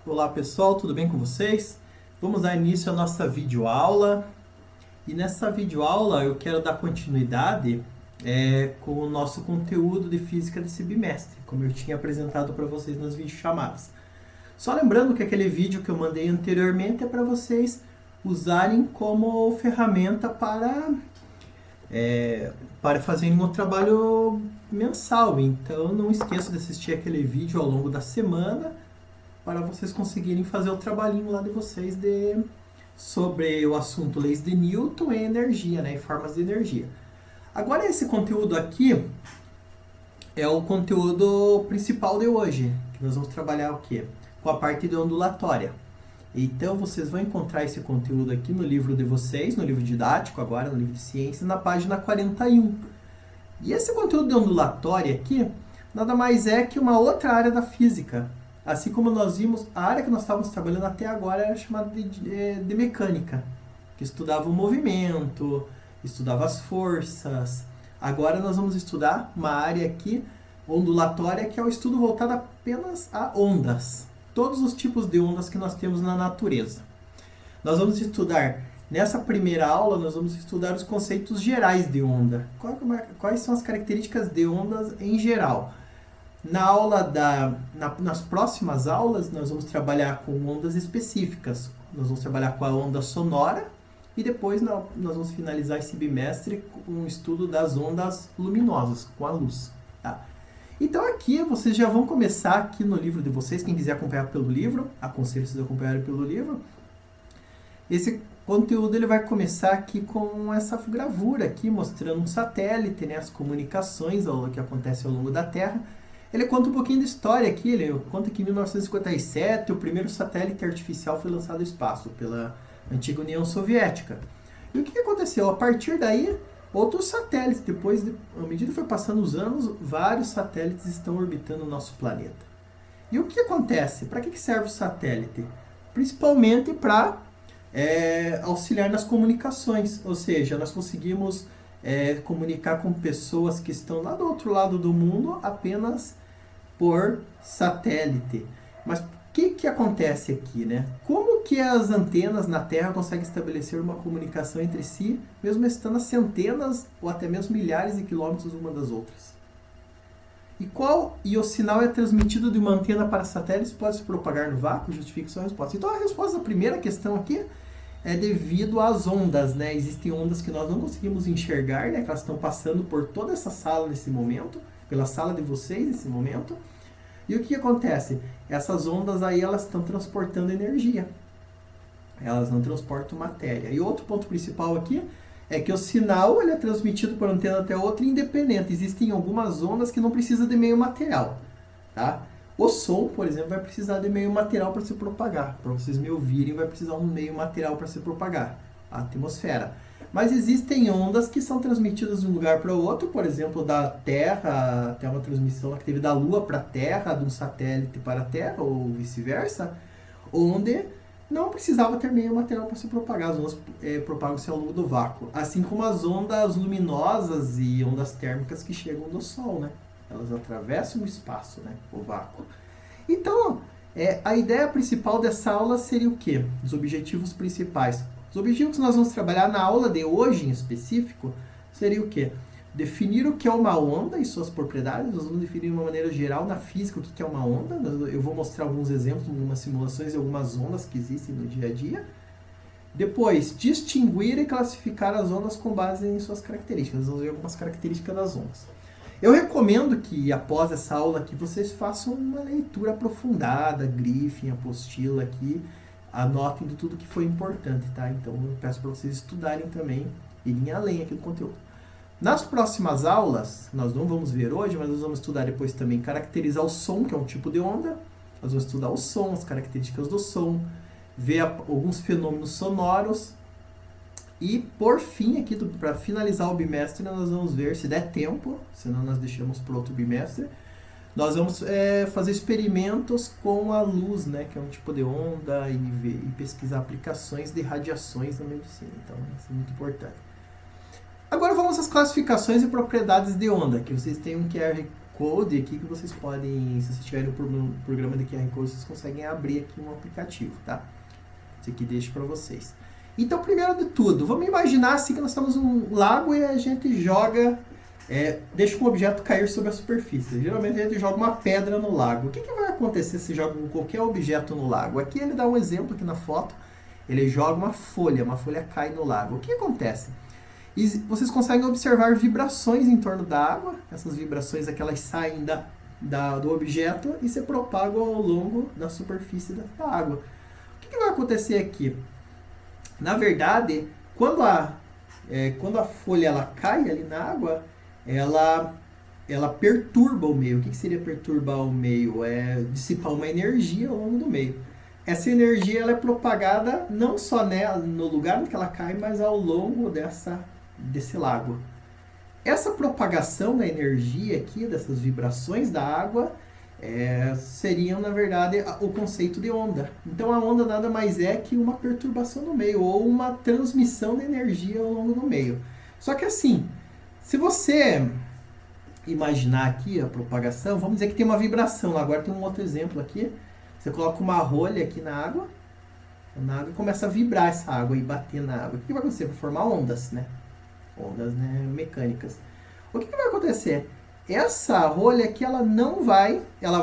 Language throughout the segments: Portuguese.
Olá pessoal, tudo bem com vocês? Vamos dar início à nossa videoaula. E nessa videoaula eu quero dar continuidade com o nosso conteúdo de física desse bimestre, como eu tinha apresentado para vocês nas videochamadas. Só lembrando que aquele vídeo que eu mandei anteriormente é para vocês usarem como ferramenta para fazerem um trabalho mensal. Então não esqueça de assistir aquele vídeo ao longo da semana para vocês conseguirem fazer o trabalhinho lá de vocês sobre o assunto leis de Newton e energia, né, e formas de energia. Agora esse conteúdo aqui é o conteúdo principal de hoje, que nós vamos trabalhar o quê? Com a parte de ondulatória. Então vocês vão encontrar esse conteúdo aqui no livro de vocês, no livro didático agora, no livro de ciências, na página 41. E esse conteúdo de ondulatória aqui nada mais é que uma outra área da física. Assim como nós vimos, a área que nós estávamos trabalhando até agora era chamada de mecânica, que estudava o movimento, estudava as forças. Agora nós vamos estudar uma área aqui, ondulatória, que é o estudo voltado apenas a ondas. Todos os tipos de ondas que nós temos na natureza. Nós vamos estudar, nessa primeira aula, nós vamos estudar os conceitos gerais de onda. Quais são as características de ondas em geral? Nas próximas aulas, nós vamos trabalhar com ondas específicas. Nós vamos trabalhar com a onda sonora e depois nós vamos finalizar esse bimestre com o estudo das ondas luminosas, com a luz. Tá? Então aqui vocês já vão começar aqui no livro de vocês, quem quiser acompanhar pelo livro, aconselho vocês a acompanharem pelo livro. Esse conteúdo ele vai começar aqui com essa gravura aqui, mostrando um satélite, né, as comunicações que acontecem ao longo da Terra. Ele conta um pouquinho de história aqui, ele conta que em 1957 o primeiro satélite artificial foi lançado ao espaço pela antiga União Soviética. E o que aconteceu? A partir daí, outros satélites, à medida que foi passando os anos, vários satélites estão orbitando o nosso planeta. E o que acontece? Para que serve o satélite? Principalmente para auxiliar nas comunicações, ou seja, nós conseguimos comunicar com pessoas que estão lá do outro lado do mundo apenas por satélite. Mas o que acontece aqui, né? Como que as antenas na Terra conseguem estabelecer uma comunicação entre si, mesmo estando a centenas ou até mesmo milhares de quilômetros uma das outras? E o sinal é transmitido de uma antena para satélites, pode se propagar no vácuo? Justifique sua resposta. Então a resposta da primeira questão aqui é devido às ondas, né? Existem ondas que nós não conseguimos enxergar, né? Que elas estão passando por toda essa sala nesse momento, pela sala de vocês nesse momento. E o que acontece? Essas ondas aí, elas estão transportando energia. Elas não transportam matéria. E outro ponto principal aqui é que o sinal ele é transmitido por antena até outra independente. Existem algumas ondas que não precisam de meio material, tá? O som, por exemplo, vai precisar de meio material para se propagar. Para vocês me ouvirem, vai precisar de um meio material para se propagar, a atmosfera. Mas existem ondas que são transmitidas de um lugar para o outro, por exemplo, da Terra, até uma transmissão que teve da Lua para a Terra, de um satélite para a Terra, ou vice-versa, onde não precisava ter meio material para se propagar. As ondas propagam-se ao longo do vácuo. Assim como as ondas luminosas e ondas térmicas que chegam do Sol, né? Elas atravessam o espaço, né? O vácuo. Então, a ideia principal dessa aula seria o quê? Os objetivos principais. Os objetivos que nós vamos trabalhar na aula de hoje, em específico, seria o quê? Definir o que é uma onda e suas propriedades. Nós vamos definir de uma maneira geral na física o que é uma onda. Eu vou mostrar alguns exemplos, algumas simulações de algumas ondas que existem no dia a dia. Depois, distinguir e classificar as ondas com base em suas características. Nós vamos ver algumas características das ondas. Eu recomendo que, após essa aula aqui, vocês façam uma leitura aprofundada, grifem a apostila aqui, anotem de tudo que foi importante, tá? Então, eu peço para vocês estudarem também, irem além aqui do conteúdo. Nas próximas aulas, nós não vamos ver hoje, mas nós vamos estudar depois também caracterizar o som, que é um tipo de onda. Nós vamos estudar o som, as características do som, ver alguns fenômenos sonoros. E, por fim, aqui para finalizar o bimestre, nós vamos ver, se der tempo, senão nós deixamos para outro bimestre, nós vamos fazer experimentos com a luz, né, que é um tipo de onda, e pesquisar aplicações de radiações na medicina. Então, isso é muito importante. Agora vamos às classificações e propriedades de onda, que vocês têm um QR Code aqui que vocês podem, se vocês tiverem um programa de QR Code, vocês conseguem abrir aqui um aplicativo, tá? Esse aqui deixo para vocês. Então, primeiro de tudo, vamos imaginar assim que nós estamos num lago e a gente joga, deixa um objeto cair sobre a superfície. Geralmente a gente joga uma pedra no lago. O que vai acontecer se joga qualquer objeto no lago? Aqui ele dá um exemplo aqui na foto. Ele joga uma folha cai no lago. O que acontece? E vocês conseguem observar vibrações em torno da água. Essas vibrações aqui, elas saem do objeto e se propagam ao longo da superfície da água. O que vai acontecer aqui? Na verdade, quando a folha ela cai ali na água, ela perturba o meio. O que seria perturbar o meio? É dissipar uma energia ao longo do meio. Essa energia ela é propagada não só no lugar em que ela cai, mas ao longo desse lago. Essa propagação da energia aqui, dessas vibrações da água, seriam, na verdade, o conceito de onda. Então, a onda nada mais é que uma perturbação no meio, ou uma transmissão de energia ao longo do meio. Só que assim, se você imaginar aqui a propagação, vamos dizer que tem uma vibração. Agora tem um outro exemplo aqui. Você coloca uma rolha aqui na água e começa a vibrar essa água e bater na água. O que vai acontecer? Vai formar ondas, né? Ondas, né, mecânicas. O que vai acontecer? Essa rolha aqui, ela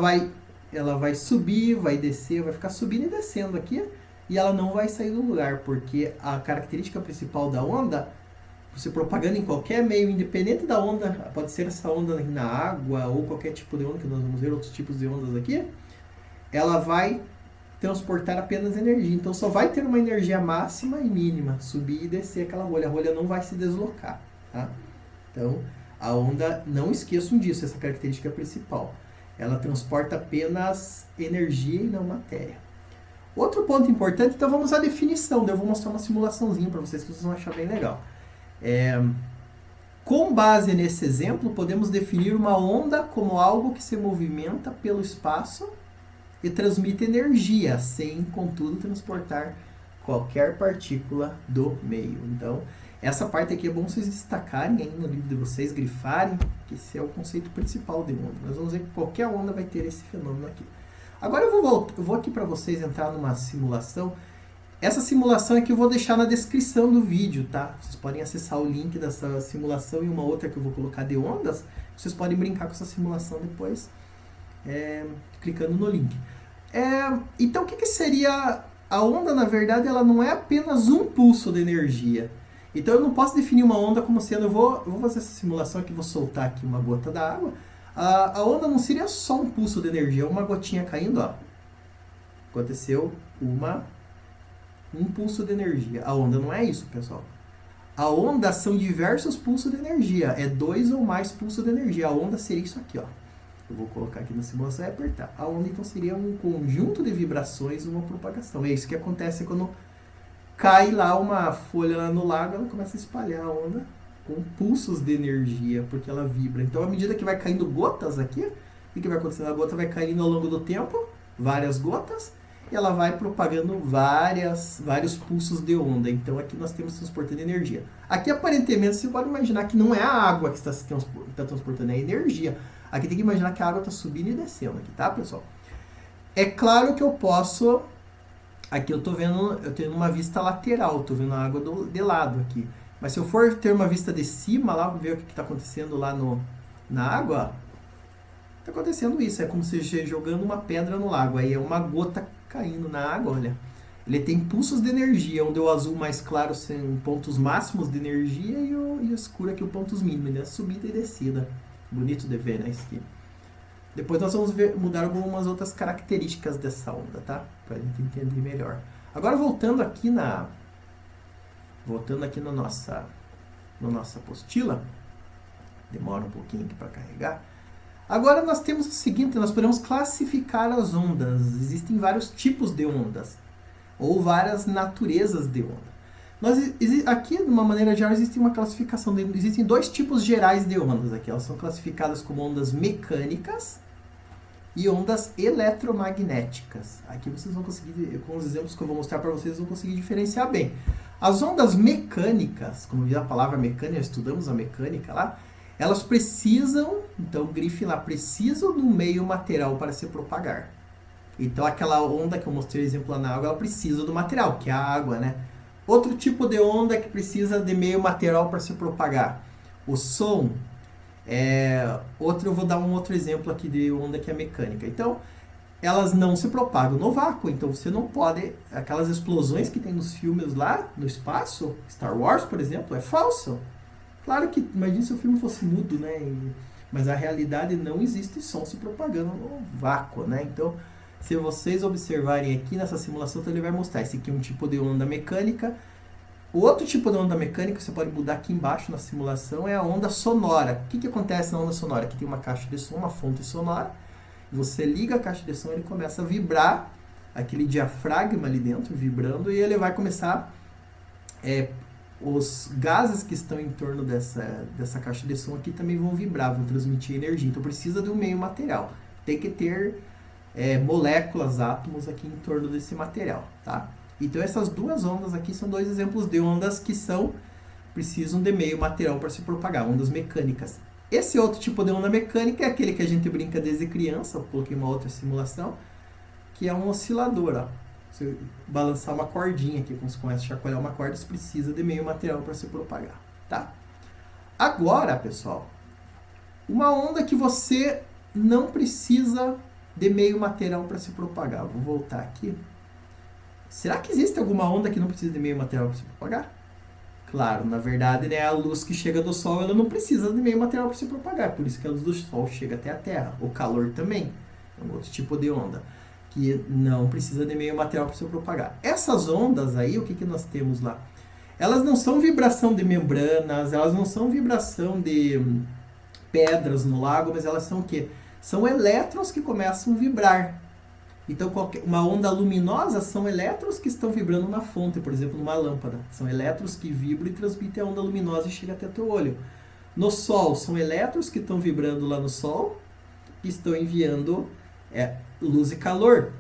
vai subir, vai descer, vai ficar subindo e descendo aqui, e ela não vai sair do lugar, porque a característica principal da onda, você propagando em qualquer meio, independente da onda, pode ser essa onda na água, ou qualquer tipo de onda, que nós vamos ver outros tipos de ondas aqui, ela vai transportar apenas energia. Então só vai ter uma energia máxima e mínima, subir e descer aquela rolha. A rolha não vai se deslocar, tá? Então, a onda, não esqueçam disso, essa característica principal. Ela transporta apenas energia e não matéria. Outro ponto importante, então vamos à definição. Eu vou mostrar uma simulaçãozinha para vocês que vocês vão achar bem legal. Com base nesse exemplo, podemos definir uma onda como algo que se movimenta pelo espaço e transmite energia, sem, contudo, transportar qualquer partícula do meio. Então, essa parte aqui é bom vocês destacarem aí no livro de vocês, grifarem, que esse é o conceito principal de onda. Nós vamos ver que qualquer onda vai ter esse fenômeno aqui. Agora eu vou aqui para vocês entrar numa simulação. Essa simulação aqui eu vou deixar na descrição do vídeo, tá? Vocês podem acessar o link dessa simulação e uma outra que eu vou colocar de ondas. Vocês podem brincar com essa simulação depois, clicando no link. Então, o que seria a onda? Na verdade, ela não é apenas um pulso de energia. Então, eu não posso definir uma onda como sendo... Eu vou fazer essa simulação aqui, vou soltar aqui uma gota d'água. A onda não seria só um pulso de energia, uma gotinha caindo, ó. Aconteceu um pulso de energia. A onda não é isso, pessoal. A onda são diversos pulsos de energia. É 2 ou mais pulsos de energia. A onda seria isso aqui, ó. Eu vou colocar aqui na simulação e apertar. A onda, então, seria um conjunto de vibrações, uma propagação. É isso que acontece quando cai lá uma folha lá no lago, ela começa a espalhar a onda com pulsos de energia, porque ela vibra. Então, à medida que vai caindo gotas aqui, o que vai acontecendo? A gota vai caindo ao longo do tempo, várias gotas, e ela vai propagando vários pulsos de onda. Então, aqui nós temos transportando energia. Aqui, aparentemente, você pode imaginar que não é a água que está transportando, é a energia. Aqui tem que imaginar que a água está subindo e descendo aqui, tá, pessoal? É claro que eu posso... Aqui eu tenho uma vista lateral, estou vendo a água de lado aqui. Mas se eu for ter uma vista de cima lá, ver o que está acontecendo lá na água, está acontecendo isso. É como se estivesse jogando uma pedra no lago. Aí é uma gota caindo na água, olha. Ele tem pulsos de energia, onde o azul mais claro são pontos máximos de energia e o escuro aqui, os pontos mínimos, né? Subida e descida. Bonito de ver, né, isso aqui. Depois nós vamos mudar algumas outras características dessa onda, tá? Para a gente entender melhor. Agora voltando aqui na nossa apostila. Demora um pouquinho aqui para carregar. Agora nós temos o seguinte, nós podemos classificar as ondas. Existem vários tipos de ondas, ou várias naturezas de onda. Aqui, de uma maneira geral, existe uma classificação. Existem 2 tipos gerais de ondas aqui. Elas são classificadas como ondas mecânicas e ondas eletromagnéticas. Aqui vocês vão conseguir, com os exemplos que eu vou mostrar para vocês, vão conseguir diferenciar bem. As ondas mecânicas, como diz a palavra mecânica, estudamos a mecânica lá, elas precisam Então, o grife lá precisa do meio material para se propagar. Então, aquela onda que eu mostrei exemplo lá na água, ela precisa do material, que é a água, né? Outro tipo de onda que precisa de meio material para se propagar. O som. Eu vou dar um outro exemplo aqui de onda que é mecânica. Então, elas não se propagam no vácuo. Então, você não pode... Aquelas explosões que tem nos filmes lá, no espaço, Star Wars, por exemplo, é falso. Claro que, imagina se o filme fosse mudo, né? Mas a realidade não existe som se propagando no vácuo, né? Então, se vocês observarem aqui nessa simulação, ele vai mostrar. Esse aqui é um tipo de onda mecânica. O outro tipo de onda mecânica, você pode mudar aqui embaixo na simulação, é a onda sonora. O que acontece na onda sonora? Aqui tem uma caixa de som, uma fonte sonora. Você liga a caixa de som, ele começa a vibrar, aquele diafragma ali dentro vibrando, e ele vai começar... os gases que estão em torno dessa caixa de som aqui também vão vibrar, vão transmitir energia. Então precisa de um meio material. Tem que ter moléculas, átomos aqui em torno desse material, tá? Então essas duas ondas aqui são dois exemplos de ondas que precisam de meio material para se propagar, ondas mecânicas. Esse outro tipo de onda mecânica é aquele que a gente brinca desde criança, eu coloquei uma outra simulação, que é um oscilador, ó. Você balançar uma cordinha aqui, quando você começa a chacoalhar uma corda, você precisa de meio material para se propagar, tá? Agora, pessoal, uma onda que você não precisa de meio material para se propagar. Vou voltar aqui. Será que existe alguma onda que não precisa de meio material para se propagar? Claro, na verdade, né, a luz que chega do Sol, ela não precisa de meio material para se propagar. Por isso que a luz do Sol chega até a Terra. O calor também é um outro tipo de onda que não precisa de meio material para se propagar. Essas ondas aí, o que nós temos lá? Elas não são vibração de membranas, elas não são vibração de pedras no lago, mas elas são o quê? São elétrons que começam a vibrar. Então, uma onda luminosa são elétrons que estão vibrando na fonte, por exemplo, numa lâmpada. São elétrons que vibram e transmitem a onda luminosa e chega até teu olho. No Sol, são elétrons que estão vibrando lá no Sol e estão enviando luz e calor.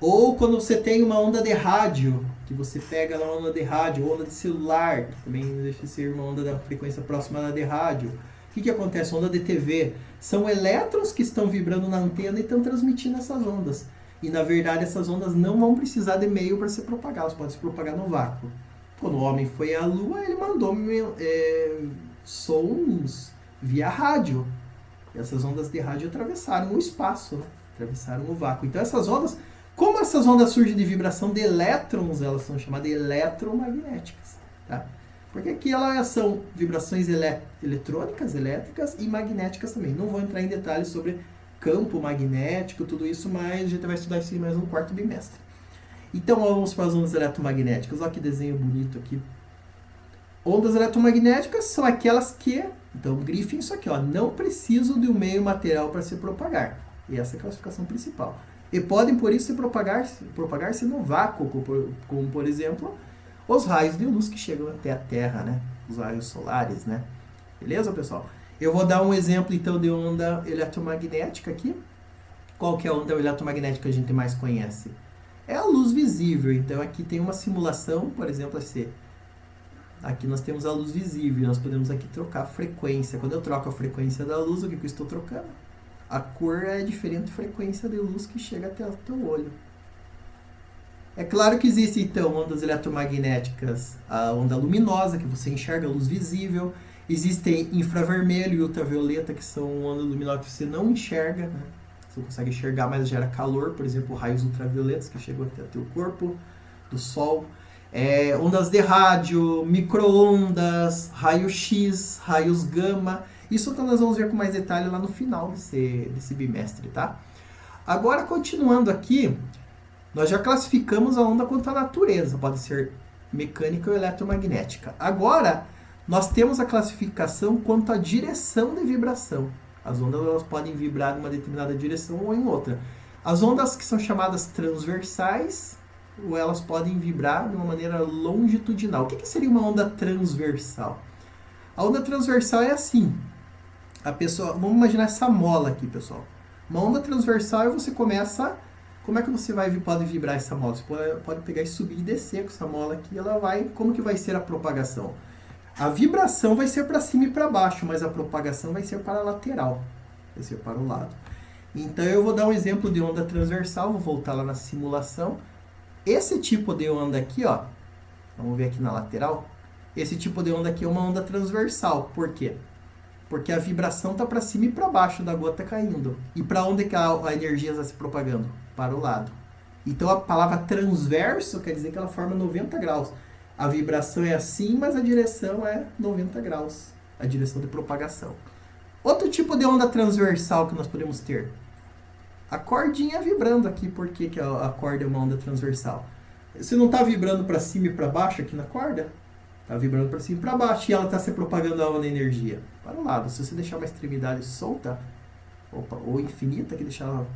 Ou quando você tem uma onda de rádio, que você pega lá uma onda de rádio, onda de celular, que também deixa de ser uma onda da frequência próxima da de rádio. O que acontece? Onda de TV. São elétrons que estão vibrando na antena e estão transmitindo essas ondas. E, na verdade, essas ondas não vão precisar de meio para se propagar. Elas podem se propagar no vácuo. Quando o homem foi à Lua, ele mandou sons via rádio. E essas ondas de rádio atravessaram o espaço, né? Atravessaram o vácuo. Então, essas ondas, como essas ondas surgem de vibração de elétrons, elas são chamadas eletromagnéticas, tá? Porque aqui elas são vibrações eletrônicas, elétricas e magnéticas também. Não vou entrar em detalhes sobre campo magnético, tudo isso, mas a gente vai estudar isso mais no quarto bimestre. Então, vamos para as ondas eletromagnéticas. Olha que desenho bonito aqui. Ondas eletromagnéticas são aquelas que, então, grifem isso aqui, ó, não precisam de um meio material para se propagar. E essa é a classificação principal. E podem, por isso, propagar-se no vácuo, como, por exemplo, os raios de luz que chegam até a Terra, né? Os raios solares, né? Beleza, pessoal? Eu vou dar um exemplo, então, de onda eletromagnética aqui. Qual que é a onda eletromagnética que a gente mais conhece? É a luz visível. Então, aqui tem uma simulação, por exemplo, assim. Aqui nós temos a luz visível. Nós podemos aqui trocar a frequência. Quando eu troco a frequência da luz, o que eu estou trocando? A cor é diferente frequência de luz que chega até o teu olho. É claro que existe, então, ondas eletromagnéticas, a onda luminosa, que você enxerga a luz visível. Existem infravermelho e ultravioleta, que são ondas luminosas que você não enxerga, né? Você consegue enxergar, mas gera calor, por exemplo, raios ultravioletas que chegam até o teu corpo, do sol. Ondas de rádio, micro-ondas, raio-x, raios gama. Isso nós vamos ver com mais detalhe lá no final desse bimestre, tá? Agora, continuando aqui, nós já classificamos a onda quanto à natureza, pode ser mecânica ou eletromagnética. Agora, nós temos a classificação quanto à direção de vibração. As ondas elas podem vibrar em uma determinada direção ou em outra. As ondas que são chamadas transversais, ou elas podem vibrar de uma maneira longitudinal. O que seria uma onda transversal? A onda transversal é assim. Vamos imaginar essa mola aqui, pessoal. Uma onda transversal é você começa... Como é que você pode vibrar essa mola? Você pode pegar e subir e descer com essa mola aqui. Como que vai ser a propagação? A vibração vai ser para cima e para baixo, mas a propagação vai ser para a lateral. vai ser para o lado. Então eu vou dar um exemplo de onda transversal, vou voltar lá na simulação. Esse tipo de onda aqui, ó, vamos ver aqui na lateral. Esse tipo de onda aqui é uma onda transversal. Por quê? Porque a vibração está para cima e para baixo da gota caindo. E para onde que a energia está se propagando? Para o lado. Então a palavra transverso quer dizer que ela forma 90 graus. A vibração é assim, mas a direção é 90 graus. A direção de propagação. Outro tipo de onda transversal que nós podemos ter. A cordinha vibrando aqui. Por que que a corda é uma onda transversal? Você não está vibrando para cima e para baixo aqui na corda? Está vibrando para cima e para baixo. E ela está se propagando a onda energia para o lado. Se você deixar uma extremidade solta, ou infinita, que deixar ela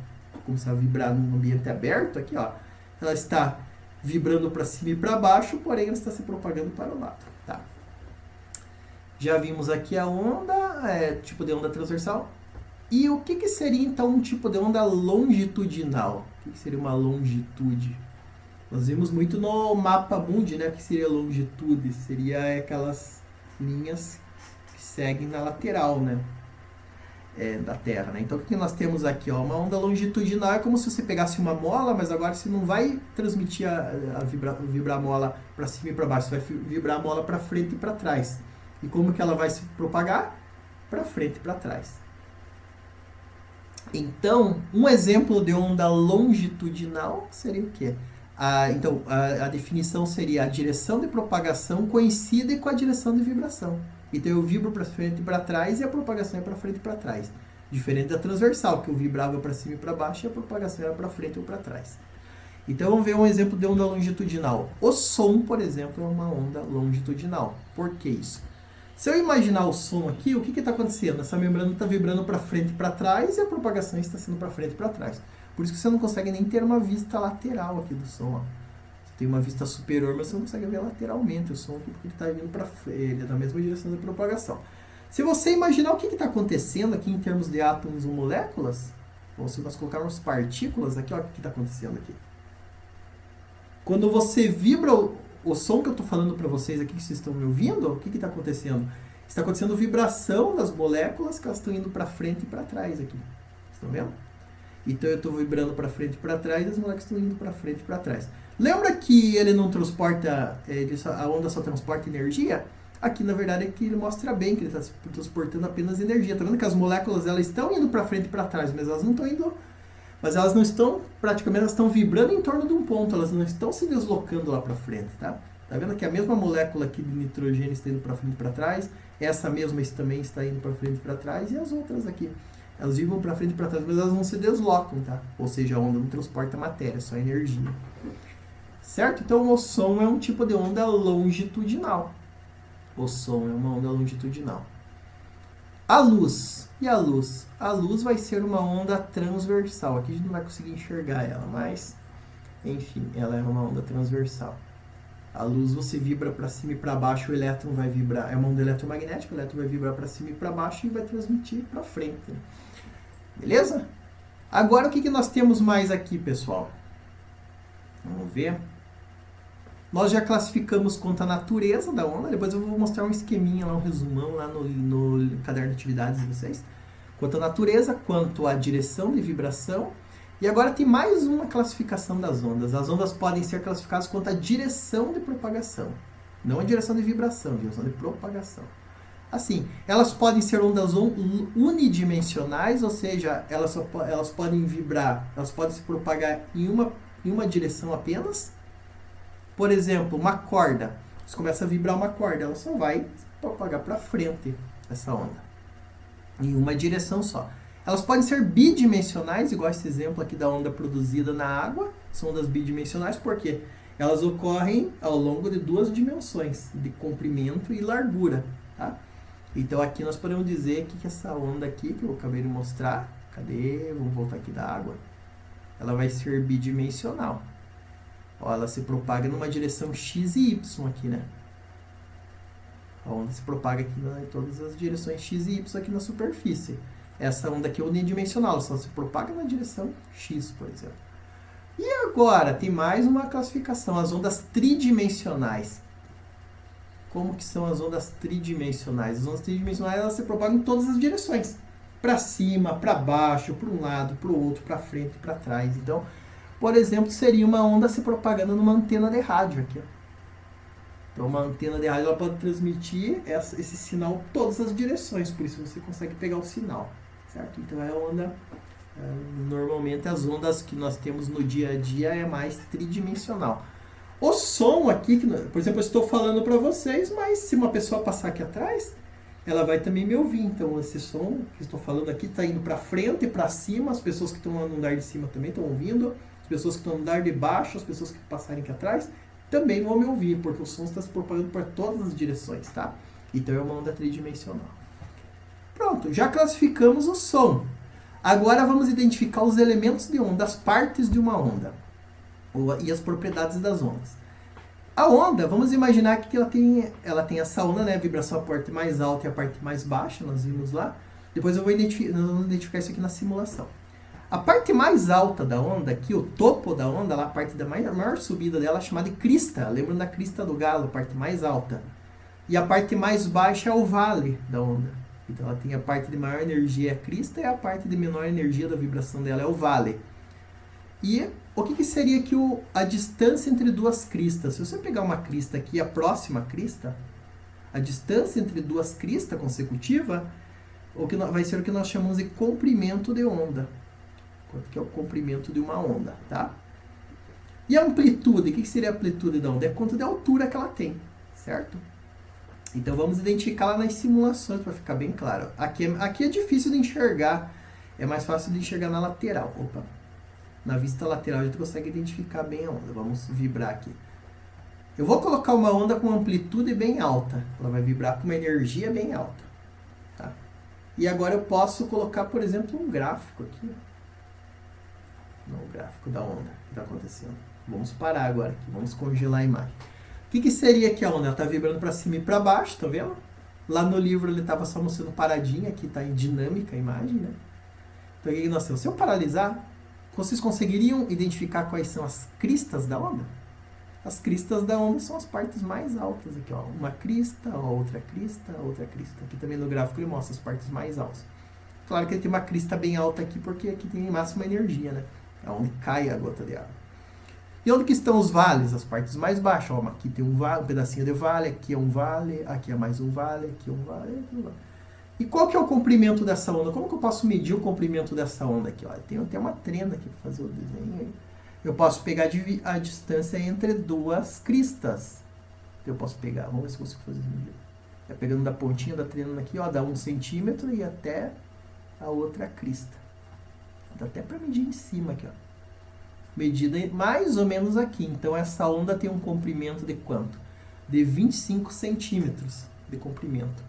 começar a vibrar num ambiente aberto, aqui, ó, ela está vibrando para cima e para baixo, porém ela está se propagando para o lado. Tá. Já vimos aqui a onda, tipo de onda transversal. E o que seria então um tipo de onda longitudinal? O que seria uma longitude? Nós vimos muito no mapa mundi, né? O que seria longitude? Seria aquelas linhas que seguem na lateral, né? Da Terra, né? Então o que nós temos aqui? Ó, uma onda longitudinal é como se você pegasse uma mola, mas agora você não vai transmitir vibrar a mola para cima e para baixo, você vai vibrar a mola para frente e para trás. E como que ela vai se propagar? Para frente e para trás. Então, um exemplo de onda longitudinal seria o quê? A definição seria a direção de propagação coincide com a direção de vibração. Então eu vibro para frente e para trás e a propagação é para frente e para trás. Diferente da transversal, que eu vibrava para cima e para baixo e a propagação era para frente ou para trás. Então vamos ver um exemplo de onda longitudinal. O som, por exemplo, é uma onda longitudinal. Por que isso? Se eu imaginar o som aqui, o que está acontecendo? Essa membrana está vibrando para frente e para trás e a propagação está sendo para frente e para trás. Por isso que você não consegue nem ter uma vista lateral aqui do som. Ó. Você tem uma vista superior, mas você não consegue ver lateralmente o som aqui, porque ele está vindo para frente, ele é na mesma direção da propagação. Se você imaginar o que está acontecendo aqui em termos de átomos ou moléculas, ou se nós colocarmos partículas aqui, olha o que está acontecendo aqui. Quando você vibra o som que eu estou falando para vocês aqui, que vocês estão me ouvindo, o que está acontecendo? Está acontecendo vibração das moléculas que elas estão indo para frente e para trás aqui. Estão vendo? Então eu estou vibrando para frente e para trás e as moléculas estão indo para frente e para trás. Lembra que ele não transporta, a onda só transporta energia? Aqui na verdade é que ele mostra bem que ele está transportando apenas energia. Está vendo que as moléculas elas estão indo para frente e para trás, mas elas não estão indo... Mas elas não estão, praticamente, elas estão vibrando em torno de um ponto, elas não estão se deslocando lá para frente, tá? Tá vendo que a mesma molécula aqui de nitrogênio está indo para frente e para trás, essa mesma também está indo para frente e para trás, e as outras aqui. Elas vibram para frente e para trás, mas elas não se deslocam, tá? Ou seja, a onda não transporta matéria, só energia. Certo? Então o som é um tipo de onda longitudinal. O som é uma onda longitudinal. A luz. E a luz? A luz vai ser uma onda transversal. Aqui a gente não vai conseguir enxergar ela, mas... Enfim, ela é uma onda transversal. A luz você vibra para cima e para baixo, o elétron vai vibrar. É uma onda eletromagnética, o elétron vai vibrar para cima e para baixo e vai transmitir para frente. Beleza? Agora o que nós temos mais aqui, pessoal? Vamos ver. Nós já classificamos quanto à natureza da onda. Depois eu vou mostrar um esqueminha, lá, um resumão lá no caderno de atividades de vocês. Quanto à natureza, quanto à direção de vibração. E agora tem mais uma classificação das ondas. As ondas podem ser classificadas quanto à direção de propagação. Não a direção de vibração, a direção de propagação. Assim, elas podem ser ondas unidimensionais, ou seja, elas podem vibrar, elas podem se propagar em uma direção apenas. Por exemplo, uma corda. Você começa a vibrar uma corda, ela só vai se propagar para frente, essa onda. Em uma direção só. Elas podem ser bidimensionais, igual esse exemplo aqui da onda produzida na água. São ondas bidimensionais porque elas ocorrem ao longo de duas dimensões, de comprimento e largura. Tá? Então aqui nós podemos dizer que essa onda aqui, que eu acabei de mostrar, cadê? Vamos voltar aqui da água. Ela vai ser bidimensional. Ó, ela se propaga numa direção x e y aqui, né? A onda se propaga aqui em todas as direções x e y aqui na superfície. Essa onda aqui é unidimensional, só se propaga na direção x, por exemplo. E agora, tem mais uma classificação, as ondas tridimensionais. Como que são as ondas tridimensionais? As ondas tridimensionais elas se propagam em todas as direções. para cima, para baixo, para um lado, para o outro, para frente, para trás. Então, por exemplo, seria uma onda se propagando numa antena de rádio aqui, ó. Então, uma antena de rádio ela pode transmitir esse sinal em todas as direções, por isso você consegue pegar o sinal, certo? Então, é a onda, normalmente as ondas que nós temos no dia a dia é mais tridimensional. O som aqui, por exemplo, eu estou falando para vocês, mas se uma pessoa passar aqui atrás, ela vai também me ouvir. Então, esse som que estou falando aqui está indo para frente e para cima, as pessoas que estão no andar de cima também estão ouvindo, as pessoas que estão no andar de baixo, as pessoas que passarem aqui atrás, também vão me ouvir, porque o som está se propagando para todas as direções, tá? Então é uma onda tridimensional. Pronto, já classificamos o som. Agora vamos identificar os elementos de onda, as partes de uma onda e as propriedades das ondas. A onda, vamos imaginar que ela tem essa onda, né? A vibração, a parte mais alta e a parte mais baixa, nós vimos lá. Depois nós vamos identificar isso aqui na simulação. A parte mais alta da onda, aqui, o topo da onda, lá, a parte da maior subida dela é chamada de crista. Lembra da crista do galo, a parte mais alta. E a parte mais baixa é o vale da onda. Então ela tem a parte de maior energia é a crista e a parte de menor energia da vibração dela é o vale. E o que seria aqui a distância entre duas cristas? Se você pegar uma crista aqui, a próxima crista, a distância entre duas cristas consecutivas, vai ser o que nós chamamos de comprimento de onda. Quanto que é o comprimento de uma onda, tá? E a amplitude, o que seria a amplitude da onda? É quanto de altura que ela tem, certo? Então vamos identificar lá nas simulações para ficar bem claro. Aqui é difícil de enxergar, é mais fácil de enxergar na lateral. Opa! Na vista lateral a gente consegue identificar bem a onda. Vamos vibrar aqui. Eu vou colocar uma onda com amplitude bem alta. Ela vai vibrar com uma energia bem alta, tá? E agora eu posso colocar, por exemplo, um gráfico aqui. O gráfico da onda que está acontecendo. Vamos parar agora aqui, vamos congelar a imagem. O que seria aqui a onda? Ela está vibrando para cima e para baixo, tá vendo? Lá no livro ele estava só mostrando paradinha, aqui está em dinâmica a imagem, né? Então o que nós temos? Se eu paralisar, vocês conseguiriam identificar quais são as cristas da onda? As cristas da onda são as partes mais altas aqui, ó. Uma crista, outra crista, outra crista. Aqui também no gráfico ele mostra as partes mais altas. Claro que ele tem uma crista bem alta aqui, porque aqui tem máxima energia, né? É onde cai a gota de água. E onde que estão os vales? As partes mais baixas. Ó, aqui tem um vale, um pedacinho de vale, aqui é um vale, aqui é mais um vale, aqui é um vale, aqui é um vale. E qual que é o comprimento dessa onda? Como que eu posso medir o comprimento dessa onda aqui? Ó, tem até uma trena aqui para fazer o desenho aí. Eu posso pegar a distância entre duas cristas. Eu posso pegar, vamos ver se eu consigo fazer isso. É pegando da pontinha da trena aqui, ó, dá 1 centímetro e até a outra crista. Dá até para medir em cima aqui, ó. Medida mais ou menos aqui. Então essa onda tem um comprimento de quanto? De 25 centímetros de comprimento.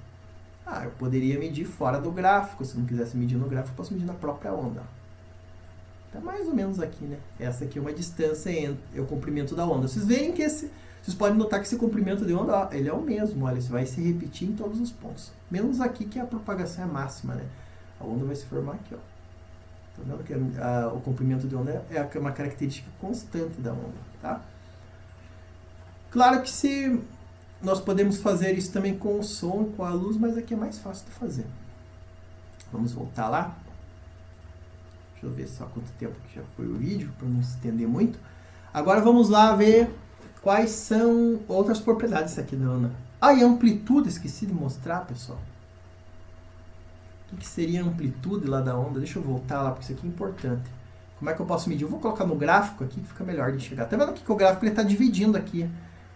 Eu poderia medir fora do gráfico. Se não quisesse medir no gráfico, eu posso medir na própria onda. Tá mais ou menos aqui, né? Essa aqui é uma distância entre o comprimento da onda. Vocês veem que vocês podem notar que esse comprimento de onda, ó, ele é o mesmo. Olha, isso vai se repetir em todos os pontos. Menos aqui que a propagação é máxima, né? A onda vai se formar aqui, ó. Tá vendo que o comprimento de onda é uma característica constante da onda, tá? Claro que nós podemos fazer isso também com o som, com a luz, mas aqui é mais fácil de fazer. Vamos voltar lá. Deixa eu ver só quanto tempo que já foi o vídeo, para não se estender muito. Agora vamos lá ver quais são outras propriedades aqui da onda. E a amplitude, esqueci de mostrar, pessoal. O que seria a amplitude lá da onda? Deixa eu voltar lá, porque isso aqui é importante. Como é que eu posso medir? Eu vou colocar no gráfico aqui, que fica melhor de enxergar. Tá vendo aqui que o gráfico está dividindo aqui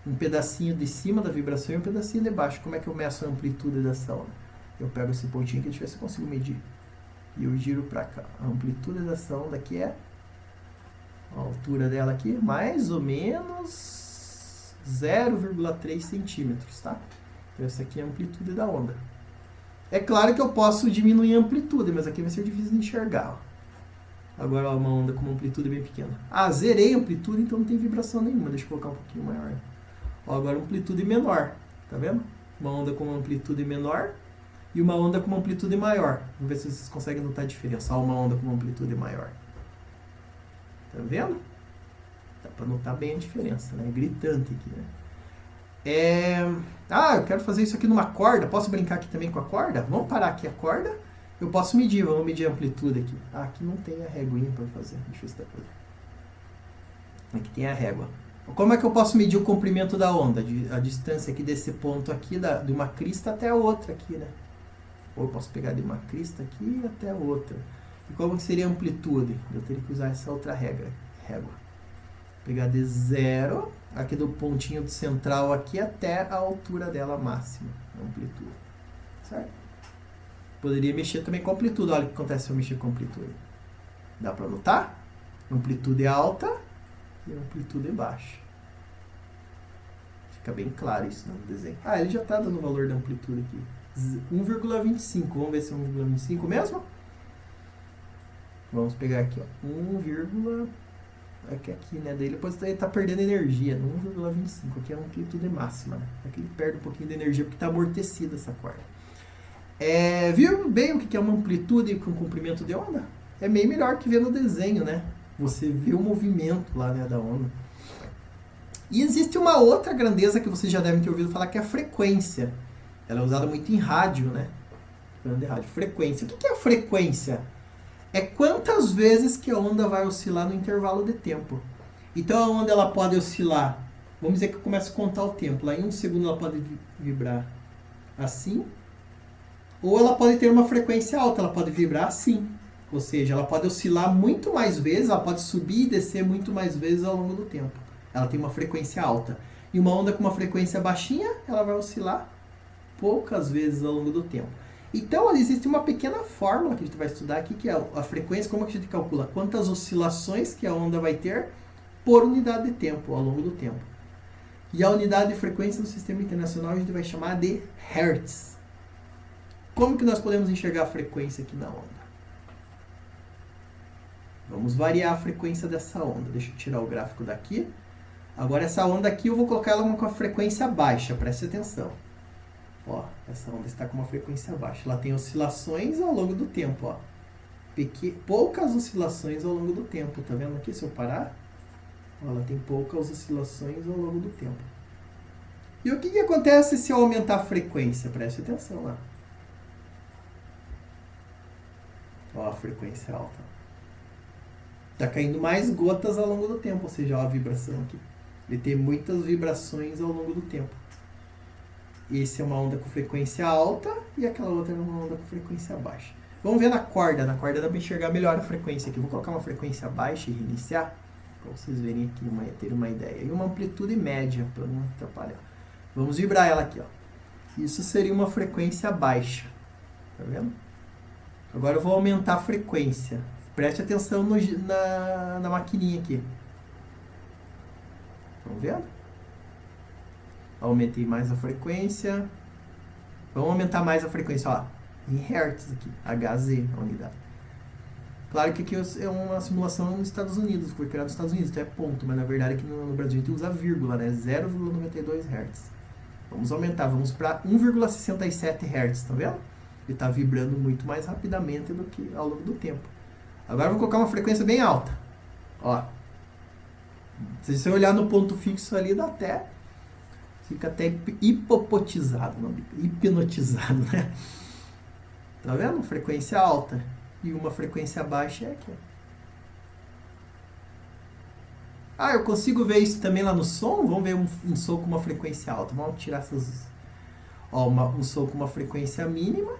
um pedacinho de cima da vibração e um pedacinho de baixo. Como é que eu meço a amplitude dessa onda? Eu pego esse pontinho aqui, deixa eu ver se eu consigo medir. E eu giro para cá. A amplitude dessa onda aqui é a altura dela aqui, mais ou menos 0,3 centímetros, tá? Então essa aqui é a amplitude da onda. É claro que eu posso diminuir a amplitude, mas aqui vai ser difícil de enxergar. Ó. Agora, ó, uma onda com uma amplitude bem pequena. Zerei a amplitude, então não tem vibração nenhuma. Deixa eu colocar um pouquinho maior. Ó, agora amplitude menor. Tá vendo? Uma onda com uma amplitude menor e uma onda com uma amplitude maior. Vamos ver se vocês conseguem notar a diferença. Ó, uma onda com uma amplitude maior. Tá vendo? Dá para notar bem a diferença, né? É gritante aqui, né? Eu quero fazer isso aqui numa corda. Posso brincar aqui também com a corda? Vamos parar aqui a corda Eu posso medir, vamos medir a amplitude aqui. Ah, aqui não tem a réguinha para fazer. Deixa eu ver se dá pra ver. Aqui tem a régua. Como é que eu posso medir o comprimento da onda? A distância aqui desse ponto aqui, de uma crista até a outra aqui, né? Ou eu posso pegar de uma crista aqui até a outra. E qual que seria a amplitude? Eu teria que usar essa outra régua. Pegar de zero, aqui do pontinho do central aqui até a altura dela máxima. Amplitude. Certo? Poderia mexer também com amplitude. Olha o que acontece se eu mexer com amplitude. Dá para notar? Amplitude alta e amplitude baixa. Fica bem claro isso no desenho. Ah, ele já está dando o valor da amplitude aqui. 1,25. Vamos ver se é 1,25 mesmo? Vamos pegar aqui, ó. 1, aqui, né? Daí depois ele está perdendo energia. 1,25. Aqui é a amplitude máxima, né? Aqui ele perde um pouquinho de energia porque está amortecida essa corda. Viu bem o que é uma amplitude com comprimento de onda? É meio melhor que ver no desenho, né? Você vê o movimento lá, né, da onda. E existe uma outra grandeza que vocês já devem ter ouvido falar, que é a frequência. Ela é usada muito em rádio, né? De rádio. Frequência. O que é a frequência? É quantas vezes que a onda vai oscilar no intervalo de tempo. Então a onda ela pode oscilar. Vamos dizer que eu começo a contar o tempo. Lá em 1 segundo ela pode vibrar assim. Ou ela pode ter uma frequência alta. Ela pode vibrar assim. Ou seja, ela pode oscilar muito mais vezes. Ela pode subir e descer muito mais vezes ao longo do tempo. Ela tem uma frequência alta. E uma onda com uma frequência baixinha, ela vai oscilar poucas vezes ao longo do tempo. Então, existe uma pequena fórmula que a gente vai estudar aqui, que é a frequência. Como que a gente calcula? Quantas oscilações que a onda vai ter por unidade de tempo, ao longo do tempo. E a unidade de frequência no sistema internacional a gente vai chamar de Hertz. Como que nós podemos enxergar a frequência aqui na onda? Vamos variar a frequência dessa onda. Deixa eu tirar o gráfico daqui. Agora essa onda aqui eu vou colocar ela com a frequência baixa, preste atenção. Ó, essa onda está com uma frequência baixa. Ela tem oscilações ao longo do tempo, ó. Poucas oscilações ao longo do tempo, tá vendo aqui? Se eu parar, ó, ela tem poucas oscilações ao longo do tempo. E o que acontece se eu aumentar a frequência? Preste atenção lá. Ó, a frequência alta. Está caindo mais gotas ao longo do tempo, ou seja, ó, a vibração aqui. Ele tem muitas vibrações ao longo do tempo. Esse é uma onda com frequência alta e aquela outra é uma onda com frequência baixa. Vamos ver na corda. Na corda dá para enxergar melhor a frequência aqui. Vou colocar uma frequência baixa e reiniciar, para vocês verem aqui, ter uma ideia. E uma amplitude média, para não atrapalhar. Vamos vibrar ela aqui, ó. Isso seria uma frequência baixa. Tá vendo? Agora eu vou aumentar a frequência. Preste atenção na maquininha aqui. Estão vendo? Aumentei mais a frequência. Vamos aumentar mais a frequência, ó. Em Hertz aqui. HZ, a unidade. Claro que aqui é uma simulação nos Estados Unidos. Foi criado nos Estados Unidos, então é ponto. Mas na verdade aqui no Brasil a gente usa vírgula, né? 0,92 Hz. Vamos aumentar. Vamos para 1,67 Hz, tá vendo? Ele está vibrando muito mais rapidamente do que ao longo do tempo. Agora eu vou colocar uma frequência bem alta. Ó. Se você olhar no ponto fixo ali, dá até... Fica até hipnotizado, não, hipnotizado, né? Tá vendo? Frequência alta. E uma frequência baixa é aqui. Ah, eu consigo ver isso também lá no som? Vamos ver um som com uma frequência alta. Vamos tirar essas... Ó, um som com uma frequência mínima.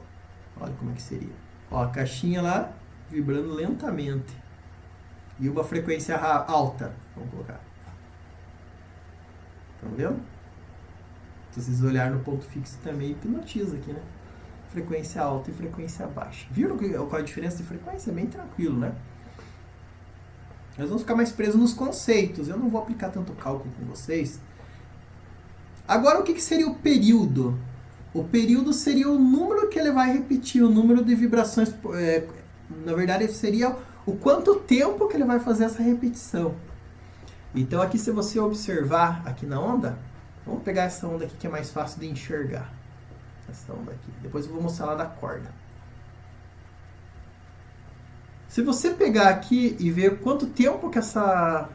Olha como é que seria. Ó, a caixinha lá vibrando lentamente. E uma frequência alta. Vamos colocar. Estão vendo? Se vocês olharem no ponto fixo também hipnotiza aqui, né? Frequência alta e frequência baixa. Viram qual é a diferença de frequência? É bem tranquilo, né? Nós vamos ficar mais presos nos conceitos. Eu não vou aplicar tanto cálculo com vocês. Agora, o que seria o período? O período seria o número que ele vai repetir, o número de vibrações. Na verdade, seria o quanto tempo que ele vai fazer essa repetição. Então, aqui, se você observar aqui na onda, vamos pegar essa onda aqui que é mais fácil de enxergar. Essa onda aqui. Depois eu vou mostrar lá da corda. Se você pegar aqui e ver quanto tempo que essa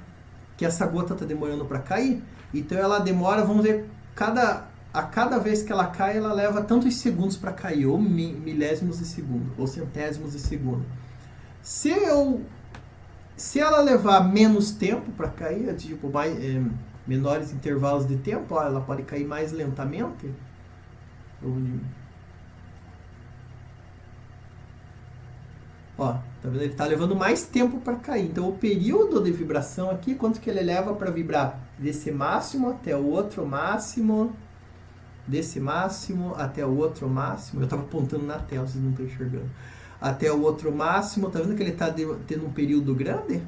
gota está demorando para cair, então ela demora, vamos ver, cada a cada vez que ela cai, ela leva tantos segundos para cair, ou milésimos de segundo, ou centésimos de segundo. Se ela levar menos tempo para cair, tipo, menores intervalos de tempo, ela pode cair mais lentamente. Ó, tá vendo? Ele tá levando mais tempo para cair. Então, o período de vibração aqui, quanto que ele leva para vibrar? Desse máximo até o outro máximo, desse máximo até o outro máximo. Eu tava apontando na tela, vocês não estão enxergando. Até o outro máximo, tá vendo que ele tá tendo um período grande?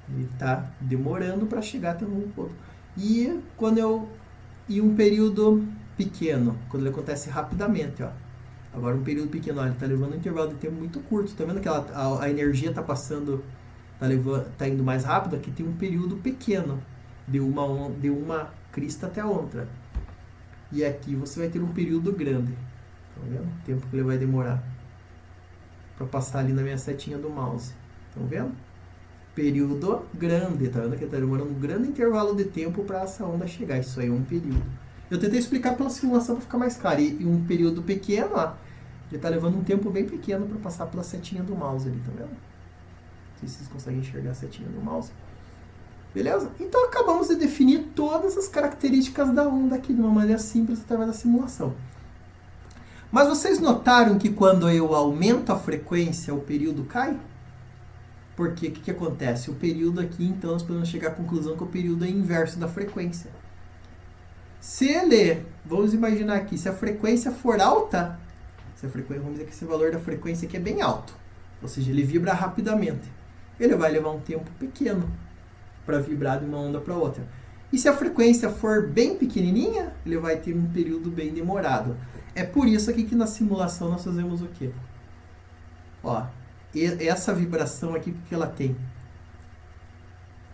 Ele tá demorando para chegar até um outro. E um período pequeno, quando ele acontece rapidamente, ó. Agora um período pequeno, ó, ele está levando um intervalo de tempo muito curto. Tá vendo que a energia está passando, tá indo mais rápido? Aqui tem um período pequeno, de uma crista até a outra. E aqui você vai ter um período grande. Tá vendo? O tempo que ele vai demorar para passar ali na minha setinha do mouse. Estão vendo? Período grande. Tá vendo que está demorando um grande intervalo de tempo para essa onda chegar. Isso aí é um período. Eu tentei explicar pela simulação para ficar mais claro. E um período pequeno, ó, ele está levando um tempo bem pequeno para passar pela setinha do mouse ali, tá vendo? Não sei se vocês conseguem enxergar a setinha do mouse. Beleza? Então acabamos de definir todas as características da onda aqui de uma maneira simples através da simulação. Mas vocês notaram que quando eu aumento a frequência, o período cai? Porque o que acontece? O período aqui, então, nós podemos chegar à conclusão que o período é inverso da frequência. Se ele, vamos imaginar aqui, se a frequência for alta, vamos dizer que esse valor da frequência aqui é bem alto, ou seja, ele vibra rapidamente, ele vai levar um tempo pequeno para vibrar de uma onda para outra. E se a frequência for bem pequenininha, ele vai ter um período bem demorado. É por isso aqui que na simulação nós fazemos o quê? Ó, essa vibração aqui, o que ela tem?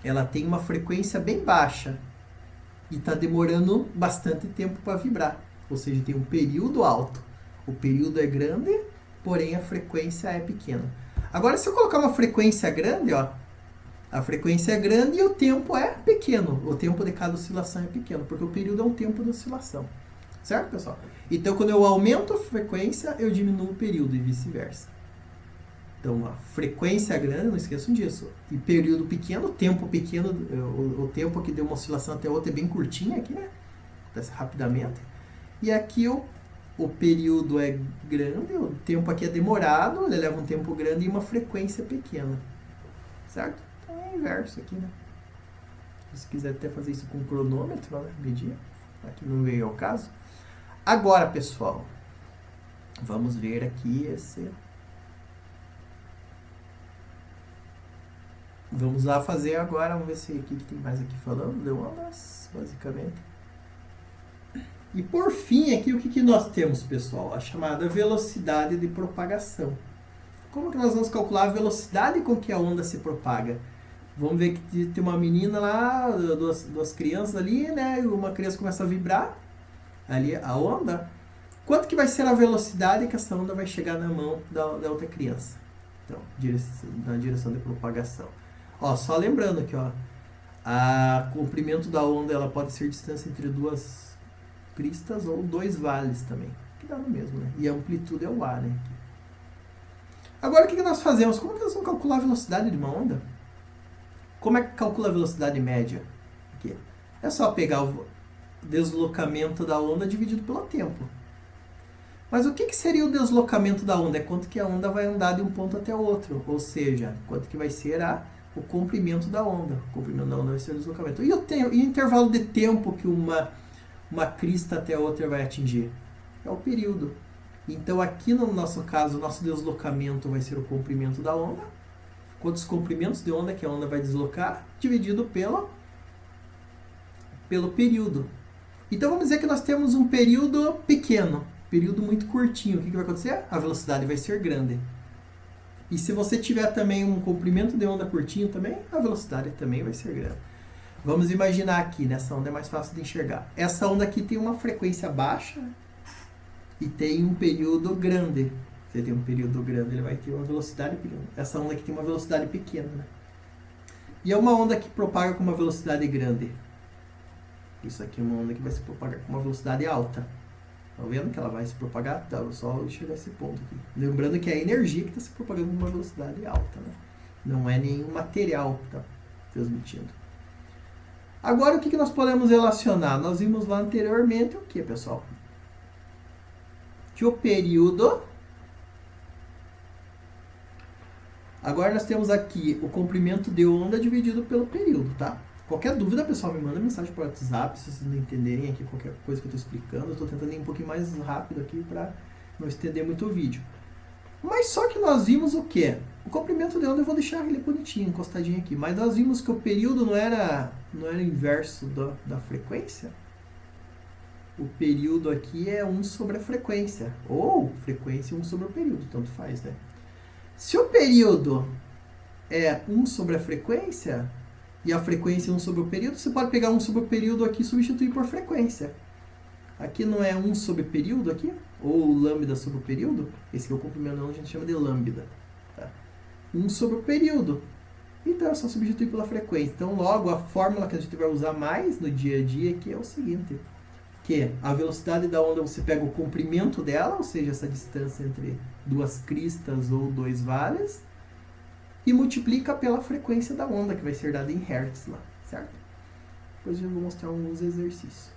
Ela tem uma frequência bem baixa e está demorando bastante tempo para vibrar. Ou seja, tem um período alto. O período é grande, porém a frequência é pequena. Agora, se eu colocar uma frequência grande, ó, a frequência é grande e o tempo é pequeno. O tempo de cada oscilação é pequeno, porque o período é um tempo de oscilação. Certo, pessoal? Então, quando eu aumento a frequência, eu diminuo o período e vice-versa. Então, a frequência é grande, não esqueçam disso. E período pequeno, tempo pequeno, o tempo que deu uma oscilação até outra é bem curtinho aqui, né? Acontece rapidamente. E aqui o período é grande, o tempo aqui é demorado, ele leva um tempo grande e uma frequência pequena. Certo? Então é inverso aqui, né? Se quiser até fazer isso com cronômetro, né? Medir. Aqui não veio ao caso. Agora, pessoal, vamos ver aqui esse... Vamos lá fazer agora, vamos ver se aqui que tem mais aqui falando de ondas, basicamente. E por fim, aqui o que nós temos, pessoal? A chamada velocidade de propagação. Como que nós vamos calcular a velocidade com que a onda se propaga? Vamos ver que tem uma menina lá, duas crianças ali, né? E uma criança começa a vibrar, ali a onda. Quanto que vai ser a velocidade que essa onda vai chegar na mão da outra criança? Então, na direção de propagação. Ó, só lembrando aqui, ó, o comprimento da onda ela pode ser distância entre duas cristas ou dois vales também, que dá no mesmo, né? E a amplitude é o A, né? Agora, o que nós fazemos? Como que nós vamos calcular a velocidade de uma onda? Como é que calcula a velocidade média? Aqui. É só pegar o deslocamento da onda dividido pelo tempo. Mas o que seria o deslocamento da onda? É quanto que a onda vai andar de um ponto até o outro, ou seja, quanto que vai ser o comprimento da onda. O comprimento da onda vai ser o deslocamento. E o intervalo de tempo que uma crista até a outra vai atingir? É o período. Então, aqui no nosso caso, o nosso deslocamento vai ser o comprimento da onda. Quantos comprimentos de onda que a onda vai deslocar? Dividido pelo período. Então, vamos dizer que nós temos um período pequeno. Período muito curtinho. O que vai acontecer? A velocidade vai ser grande. E se você tiver também um comprimento de onda curtinho também, a velocidade também vai ser grande. Vamos imaginar aqui, nessa onda é mais fácil de enxergar. Essa onda aqui tem uma frequência baixa e tem um período grande. Se tem um período grande, ele vai ter uma velocidade pequena. Essa onda aqui tem uma velocidade pequena, né? E é uma onda que propaga com uma velocidade grande. Isso aqui é uma onda que vai se propagar com uma velocidade alta. Tá vendo que ela vai se propagar? Tá, só chegar a esse ponto aqui. Lembrando que é a energia que está se propagando com uma velocidade alta, né? Não é nenhum material que está transmitindo. Agora, o que nós podemos relacionar? Nós vimos lá anteriormente o que, pessoal? Que o período... Agora nós temos aqui o comprimento de onda dividido pelo período, tá? Qualquer dúvida, pessoal, me manda mensagem por WhatsApp, se vocês não entenderem aqui qualquer coisa que eu estou explicando. Eu estou tentando ir um pouquinho mais rápido aqui para não estender muito o vídeo. Mas só que nós vimos o quê? O comprimento de onda eu vou deixar ele bonitinho, encostadinho aqui. Mas nós vimos que o período não era inverso da frequência. O período aqui é 1 sobre a frequência. Ou frequência 1 sobre o período, tanto faz, né? Se o período é 1 sobre a frequência e a frequência é 1 sobre o período, você pode pegar 1 sobre o período aqui e substituir por frequência. Aqui não é 1 sobre período aqui? Ou lambda sobre o período? Esse aqui é o comprimento de onda, a gente chama de lambda. Tá? 1 sobre o período. Então é só substituir pela frequência. Então logo a fórmula que a gente vai usar mais no dia a dia aqui é o seguinte. Que a velocidade da onda você pega o comprimento dela, ou seja, essa distância entre duas cristas ou dois vales, e multiplica pela frequência da onda, que vai ser dada em hertz lá, certo? Depois eu vou mostrar alguns exercícios.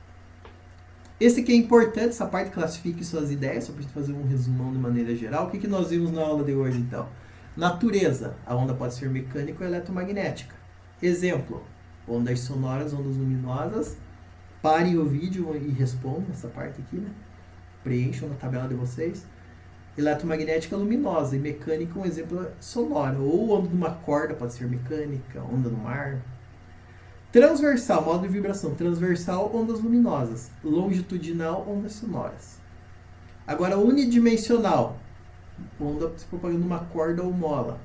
Esse aqui é importante, essa parte classifique suas ideias, só para a gente fazer um resumão de maneira geral. O que nós vimos na aula de hoje, então? Natureza. A onda pode ser mecânica ou eletromagnética. Exemplo, ondas sonoras, ondas luminosas. Parem o vídeo e respondam essa parte aqui, né? Preencham na tabela de vocês. Eletromagnética luminosa e mecânica, um exemplo sonoro. Ou onda de uma corda, pode ser mecânica, onda no mar. Transversal, modo de vibração. Transversal, ondas luminosas. Longitudinal, ondas sonoras. Agora, unidimensional, onda se propagando numa corda ou mola.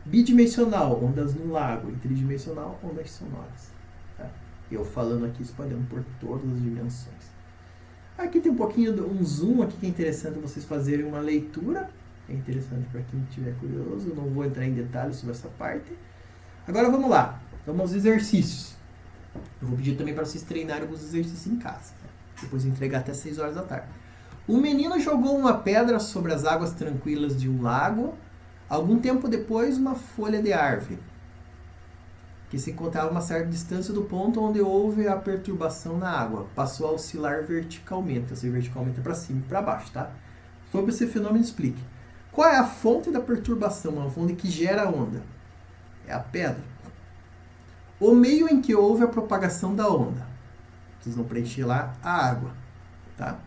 Bidimensional, ondas no lago. E tridimensional, ondas sonoras. Tá? Eu falando aqui, espalhando por todas as dimensões. Aqui tem um pouquinho, um zoom aqui que é interessante vocês fazerem uma leitura. É interessante para quem estiver curioso. Eu não vou entrar em detalhes sobre essa parte. Agora vamos lá. Vamos aos exercícios. Eu vou pedir também para vocês treinarem alguns exercícios em casa. Né? Depois entregar até 6 horas da tarde. Um menino jogou uma pedra sobre as águas tranquilas de um lago. Algum tempo depois, uma folha de árvore, que se encontrava a uma certa distância do ponto onde houve a perturbação na água, passou a oscilar verticalmente. Ou seja, verticalmente para cima e para baixo, tá? Sobre esse fenômeno, explique. Qual é a fonte da perturbação? A fonte que gera a onda? É a pedra. O meio em que houve a propagação da onda. Vocês vão preencher lá a água, tá?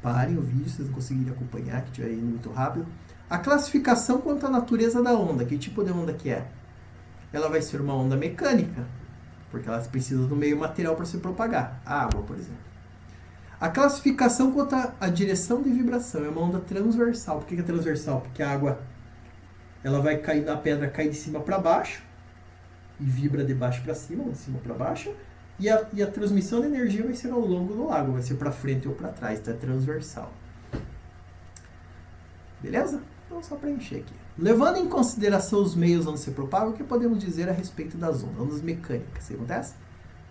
Parem o vídeo, se vocês não conseguirem acompanhar, que estiver indo muito rápido. A classificação quanto à natureza da onda. Que tipo de onda que é? Ela vai ser uma onda mecânica, porque ela precisa do meio material para se propagar. A água, por exemplo. A classificação quanto à direção de vibração é uma onda transversal. Por que é transversal? Porque a água ela vai cair na pedra, cai de cima para baixo, e vibra de baixo para cima, ou de cima para baixo, e a transmissão de energia vai ser ao longo do lago, vai ser para frente ou para trás, então é transversal. Beleza? Então só preencher aqui. Levando em consideração os meios onde se propaga, o que podemos dizer a respeito das ondas? Ondas mecânicas, o que acontece?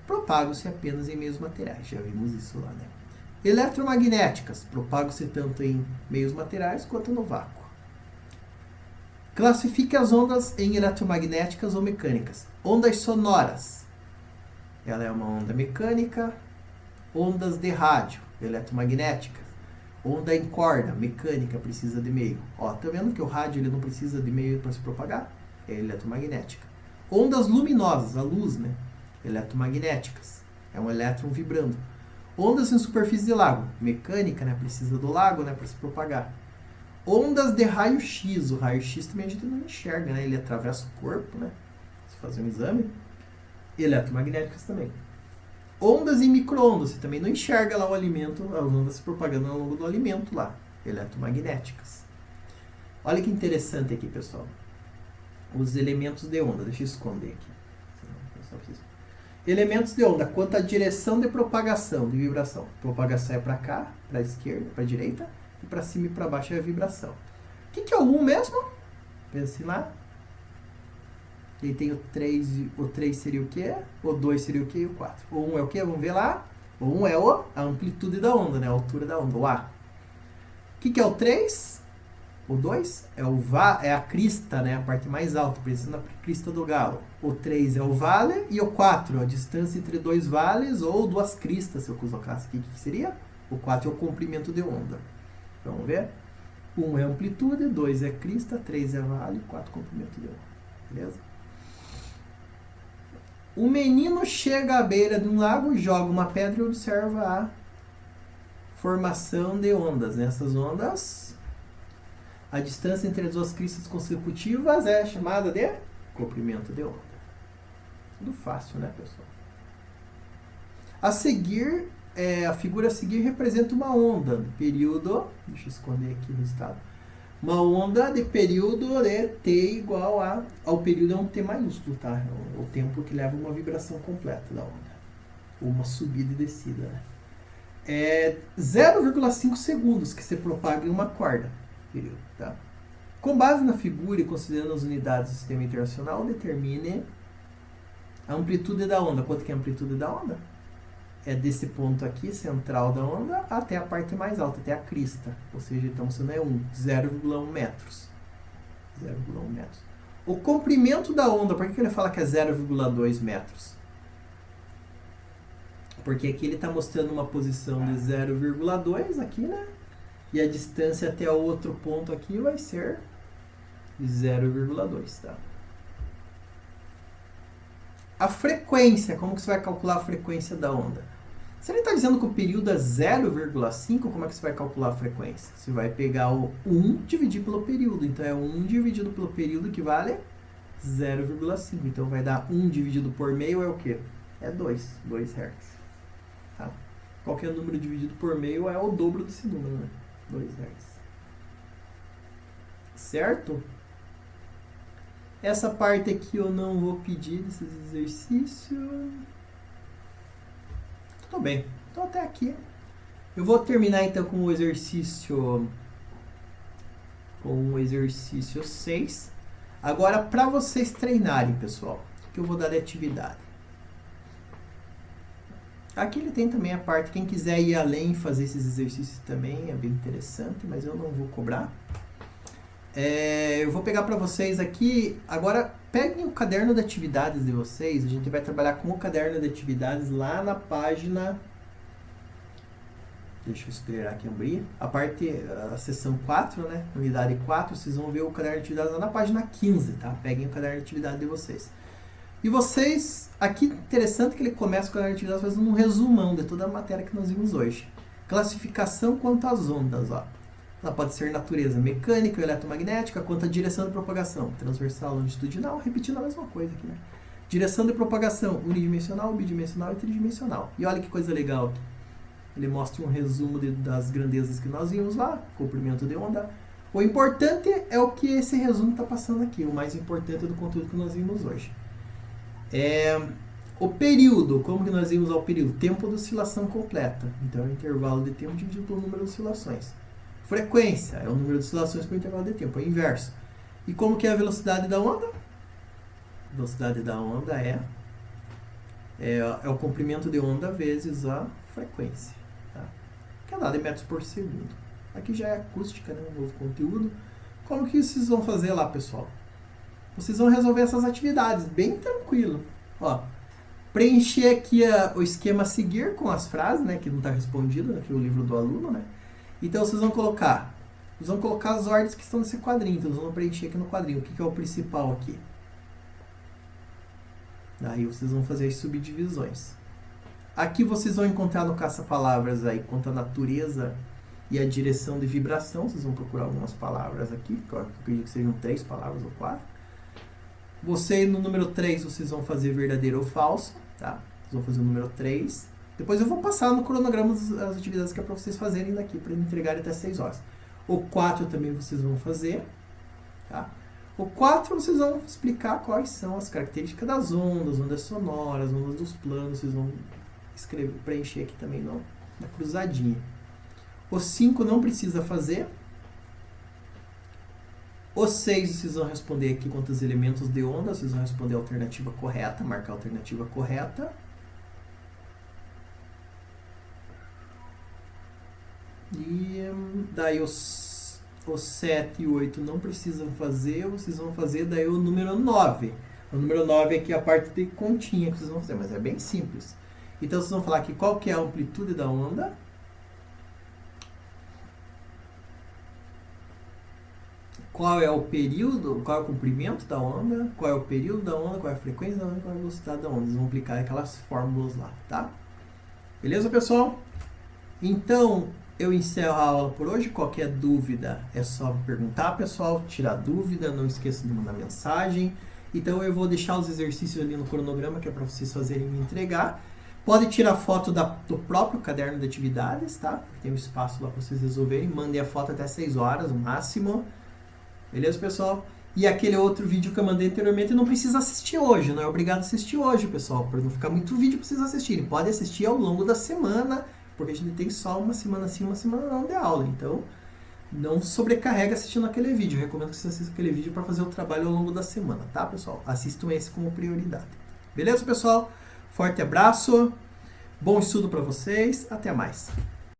Propagam-se apenas em meios materiais, já vimos isso lá, né? Eletromagnéticas, propagam-se tanto em meios materiais quanto no vácuo. Classifique as ondas em eletromagnéticas ou mecânicas. Ondas sonoras. Ela é uma onda mecânica. Ondas de rádio, eletromagnéticas. Onda em corda, mecânica, precisa de meio. Ó, tá vendo que o rádio ele não precisa de meio para se propagar? É eletromagnética. Ondas luminosas, a luz, né? Eletromagnéticas. É um elétron vibrando. Ondas em superfície de lago, mecânica, né? Precisa do lago, né, para se propagar. Ondas de raio-x. O raio-x também a gente não enxerga, né? Ele atravessa o corpo, né? Se fazer um exame. Eletromagnéticas também. Ondas em micro-ondas. Você também não enxerga lá o alimento, as ondas se propagando ao longo do alimento lá. Eletromagnéticas. Olha que interessante aqui, pessoal. Os elementos de onda. Deixa eu esconder aqui. Elementos de onda. Quanto à direção de propagação, de vibração. Propagação é para cá, para a esquerda, para a direita. E para cima e para baixo é a vibração. O que é o 1 mesmo? Pense lá. E aí tem o 3 seria o quê? O 2 seria o quê? E o 4. O 1 é o quê? Vamos ver lá. O 1 é a amplitude da onda, né? A altura da onda, o A. O que é o 3? O 2 é a crista, né? A parte mais alta, parecendo a crista do galo. O 3 é o vale e o 4, a distância entre dois vales ou duas cristas, se eu colocasse aqui. O que seria? O 4 é o comprimento de onda. Vamos ver? 1 é amplitude, 2 é crista, 3 é vale, 4 é comprimento de onda. Beleza? O menino chega à beira de um lago, joga uma pedra e observa a formação de ondas. Nessas ondas, a distância entre as duas cristas consecutivas é chamada de comprimento de onda. Tudo fácil, né, pessoal? A seguir, a figura a seguir representa uma onda de período. Deixa eu esconder aqui o resultado. Uma onda de período de t igual ao período é um t maiúsculo, tá? É o tempo que leva uma vibração completa da onda. Ou uma subida e descida, né? É 0,5 segundos que se propaga em uma corda. Período, tá? Com base na figura e considerando as unidades do sistema internacional, determine a amplitude da onda. Quanto que é a amplitude da onda? É desse ponto aqui, central da onda, até a parte mais alta, até a crista. Ou seja, então isso não é 0,1 metros. 0,1 metros. O comprimento da onda, por que ele fala que é 0,2 metros? Porque aqui ele está mostrando uma posição de 0,2 aqui, né? E a distância até o outro ponto aqui vai ser 0,2, tá? A frequência, como que você vai calcular a frequência da onda? Se ele está dizendo que o período é 0,5, como é que você vai calcular a frequência? Você vai pegar o 1 dividir pelo período. Então, é 1 dividido pelo período que vale 0,5. Então, vai dar 1 dividido por meio é o quê? É 2 Hz. Tá? Qualquer número dividido por meio é o dobro desse número, né? 2 Hz. Certo? Essa parte aqui eu não vou pedir desses exercícios. Tudo bem. Então até aqui. Eu vou terminar então com o exercício 6. Agora para vocês treinarem, pessoal, o que eu vou dar de atividade. Aqui ele tem também a parte, quem quiser ir além e fazer esses exercícios também, é bem interessante, mas eu não vou cobrar. Eu vou pegar para vocês aqui, agora peguem o caderno de atividades de vocês, a gente vai trabalhar com o caderno de atividades lá na página, deixa eu esperar aqui abrir, a seção 4, né, unidade 4, vocês vão ver o caderno de atividades lá na página 15, tá? Peguem o caderno de atividade de vocês. E vocês, aqui interessante que ele começa com o caderno de atividades fazendo um resumão de toda a matéria que nós vimos hoje. Classificação quanto às ondas, ó. Ela pode ser natureza mecânica ou eletromagnética, quanto à direção de propagação, transversal, longitudinal, repetindo a mesma coisa aqui, né? Direção de propagação, unidimensional, bidimensional e tridimensional. E olha que coisa legal. Ele mostra um resumo das grandezas que nós vimos lá, comprimento de onda. O importante é o que esse resumo está passando aqui, o mais importante do conteúdo que nós vimos hoje. O período, como que nós vimos ao período? Tempo de oscilação completa. Então, é o intervalo de tempo dividido pelo número de oscilações. Frequência é o número de oscilações por intervalo de tempo, é o inverso. E como que é a velocidade da onda? A velocidade da onda é o comprimento de onda vezes a frequência. Tá? Que é dado em metros por segundo. Aqui já é acústica, né? Um novo conteúdo. Como que vocês vão fazer lá, pessoal? Vocês vão resolver essas atividades bem tranquilo. Ó, preencher aqui o esquema a seguir com as frases, né? Que não está respondido aqui no livro do aluno, né? Então, vocês vão colocar as ordens que estão nesse quadrinho. Então, vocês vão preencher aqui no quadrinho. O que é o principal aqui? Daí, vocês vão fazer as subdivisões. Aqui, vocês vão encontrar no caça-palavras aí, quanto à natureza e a direção de vibração. Vocês vão procurar algumas palavras aqui. Que eu acredito que sejam 3 palavras ou 4. No número 3, vocês vão fazer verdadeiro ou falso. Tá? Vocês vão fazer o número 3. Depois eu vou passar no cronograma as atividades que é para vocês fazerem daqui, para entregarem até 6 horas. O 4 também vocês vão fazer. Tá? O 4 vocês vão explicar quais são as características das ondas sonoras, ondas dos planos. Vocês vão preencher aqui também na cruzadinha. O 5 não precisa fazer. Os 6 vocês vão responder aqui quantos elementos de onda, vocês vão responder a alternativa correta, marcar a alternativa correta. E daí os 7 e 8 não precisam fazer, vocês vão fazer daí o número 9. O número 9 aqui é a parte de continha que vocês vão fazer, mas é bem simples. Então vocês vão falar aqui qual que é a amplitude da onda. Qual é o período, qual é o comprimento da onda, qual é o período da onda, qual é a frequência da onda, qual é a velocidade da onda. Eles vão aplicar aquelas fórmulas lá, tá? Beleza, pessoal? Então, eu encerro a aula por hoje. Qualquer dúvida é só me perguntar, pessoal. Tirar dúvida, não esqueça de mandar mensagem. Então, eu vou deixar os exercícios ali no cronograma, que é para vocês fazerem e entregar. Pode tirar foto do próprio caderno de atividades, tá? Tem um espaço lá para vocês resolverem. Mandem a foto até 6 horas, o máximo. Beleza, pessoal? E aquele outro vídeo que eu mandei anteriormente não precisa assistir hoje, não é obrigado a assistir hoje, pessoal, para não ficar muito vídeo para vocês assistirem. Pode assistir ao longo da semana, porque a gente tem só uma semana sim, uma semana não de aula. Então, não sobrecarrega assistindo aquele vídeo. Eu recomendo que vocês assistam aquele vídeo para fazer o trabalho ao longo da semana, tá, pessoal? Assistam esse como prioridade. Beleza, pessoal? Forte abraço, bom estudo para vocês, até mais.